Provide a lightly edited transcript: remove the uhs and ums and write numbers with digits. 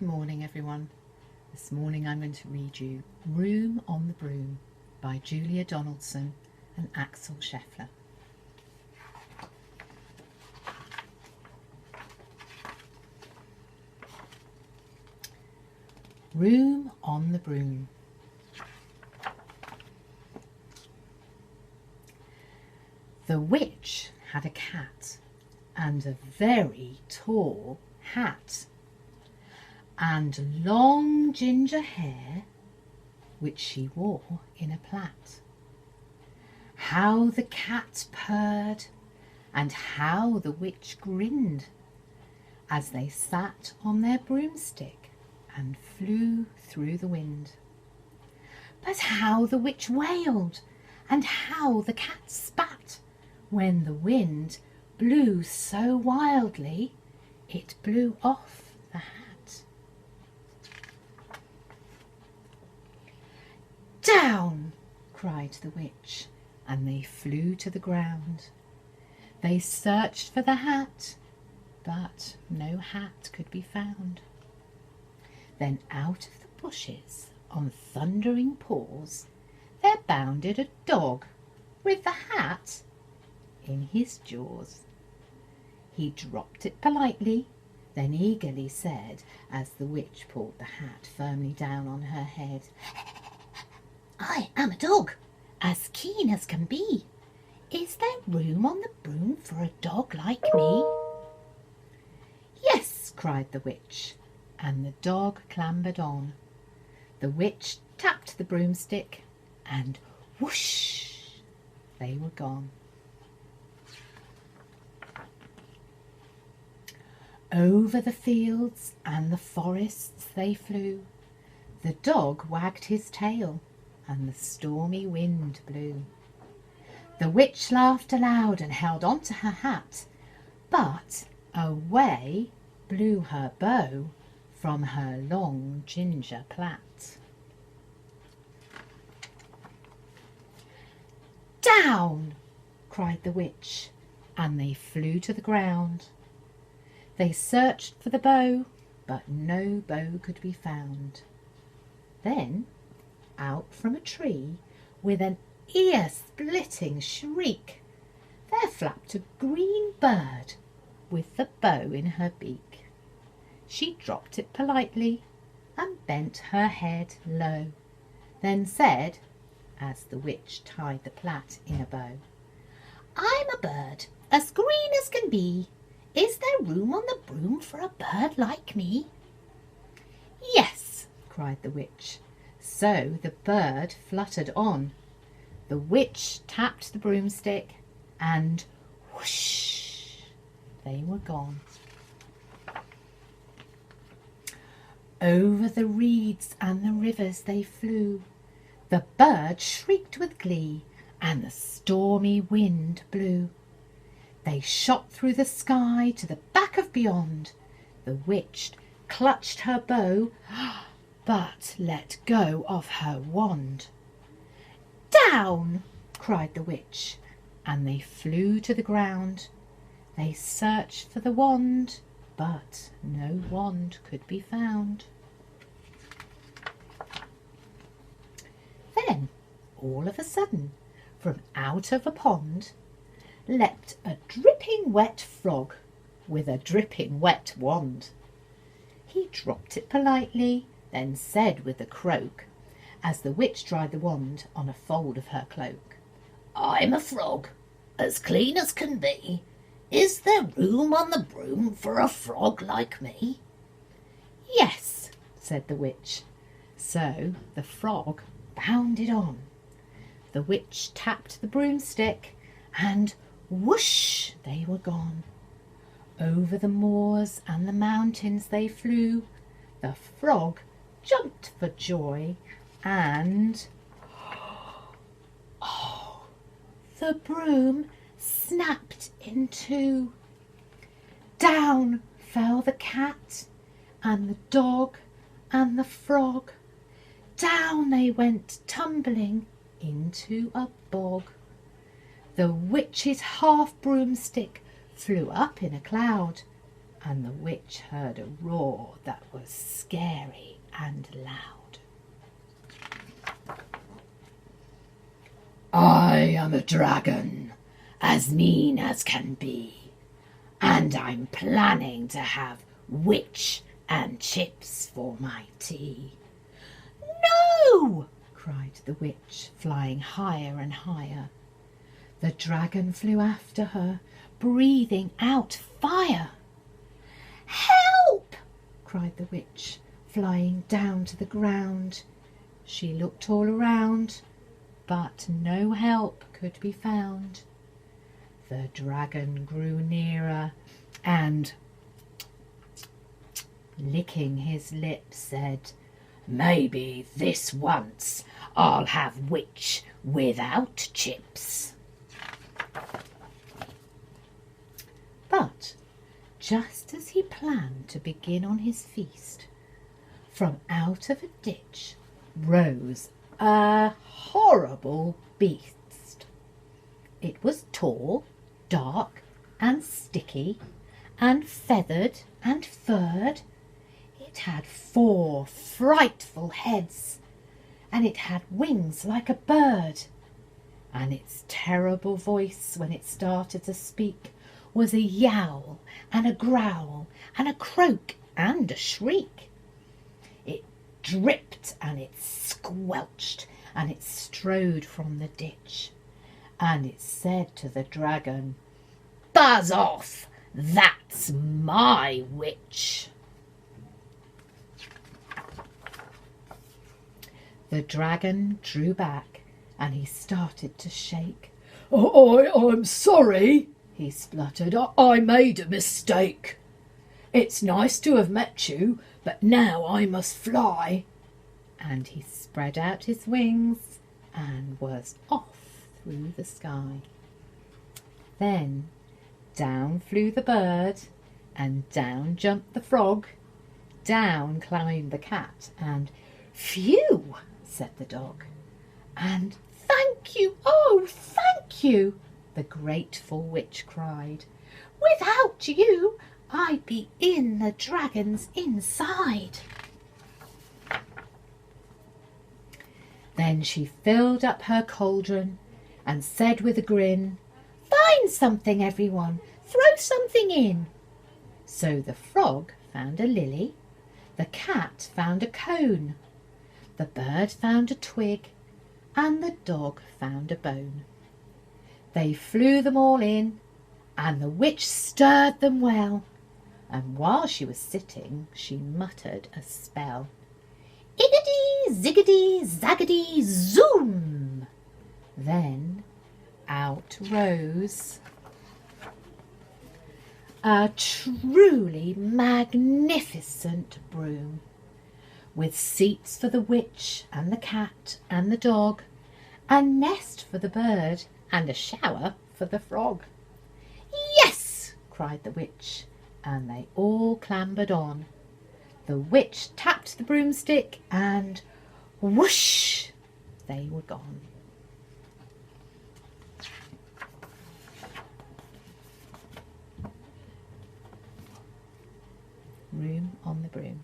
Good morning everyone. This morning I'm going to read you Room on the Broom by Julia Donaldson and Axel Scheffler. Room on the Broom. The witch had a cat and a very tall hat, and long ginger hair which she wore in a plait. How the cat purred and how the witch grinned as they sat on their broomstick and flew through the wind. But how the witch wailed and how the cat spat when the wind blew so wildly it blew off the hat. Down! Cried the witch, and they flew to the ground. They searched for the hat, but no hat could be found. Then out of the bushes, on thundering paws, there bounded a dog with the hat in his jaws. He dropped it politely, then eagerly said, as the witch pulled the hat firmly down on her head, "I am a dog, as keen as can be. Is there room on the broom for a dog like me?" "Yes," cried the witch, and the dog clambered on. The witch tapped the broomstick, and whoosh, they were gone. Over the fields and the forests they flew. The dog wagged his tail, and the stormy wind blew. The witch laughed aloud and held on to her hat, but away blew her bow from her long ginger plait. Down! Cried the witch, and they flew to the ground. They searched for the bow, but no bow could be found. Then, out from a tree, with an ear-splitting shriek, there flapped a green bird with the bow in her beak. She dropped it politely and bent her head low, then said, as the witch tied the plait in a bow, "I'm a bird, as green as can be. Is there room on the broom for a bird like me?" "Yes," cried the witch. So the bird fluttered on. The witch tapped the broomstick, and whoosh, they were gone. Over the reeds and the rivers they flew. The bird shrieked with glee, and the stormy wind blew. They shot through the sky to the back of beyond. The witch clutched her bow, but let go of her wand. Down! Cried the witch, and they flew to the ground. They searched for the wand, but no wand could be found. Then, all of a sudden, from out of a pond, leapt a dripping wet frog with a dripping wet wand. He dropped it politely, then said with a croak, as the witch dried the wand on a fold of her cloak, "I'm a frog, as clean as can be. Is there room on the broom for a frog like me?" "Yes," said the witch. So the frog bounded on. The witch tapped the broomstick, and whoosh, they were gone. Over the moors and the mountains they flew. The frog jumped for joy, and oh, the broom snapped in two. Down fell the cat and the dog and the frog. Down they went tumbling into a bog. The witch's half broomstick flew up in a cloud, and the witch heard a roar that was scary and loud. "I am a dragon, as mean as can be, and I'm planning to have witch and chips for my tea." "No!" cried the witch, flying higher and higher. The dragon flew after her, breathing out fire. "Help!" cried the witch, flying down to the ground. She looked all around, but no help could be found. The dragon grew nearer and, licking his lips, said, "Maybe this once I'll have witch without chips." But just as he planned to begin on his feast, from out of a ditch rose a horrible beast. It was tall, dark and sticky, and feathered and furred. It had 4 frightful heads, and it had wings like a bird, and its terrible voice when it started to speak was a yowl and a growl and a croak and a shriek. It dripped and it squelched and it strode from the ditch, and it said to the dragon, "Buzz off, that's my witch." The dragon drew back and he started to shake. I'm sorry," he spluttered. "I made a mistake. It's nice to have met you, but now I must fly." And he spread out his wings and was off through the sky. Then down flew the bird, and down jumped the frog. Down climbed the cat, and "Phew!" said the dog. And "Thank you, oh, thank you!" the grateful witch cried. "Without you, I'd be in the dragon's inside." Then she filled up her cauldron and said with a grin, "Find something, everyone, throw something in." So the frog found a lily, the cat found a cone, the bird found a twig, and the dog found a bone. They flew them all in, and the witch stirred them well, and while she was sitting she muttered a spell. "Iggity, ziggity, zaggity, zoom!" Then out rose a truly magnificent broom, with seats for the witch and the cat and the dog, a nest for the bird, and a shower for the frog. "Yes!" cried the witch, and they all clambered on. The witch tapped the broomstick, and whoosh, they were gone. Room on the Broom.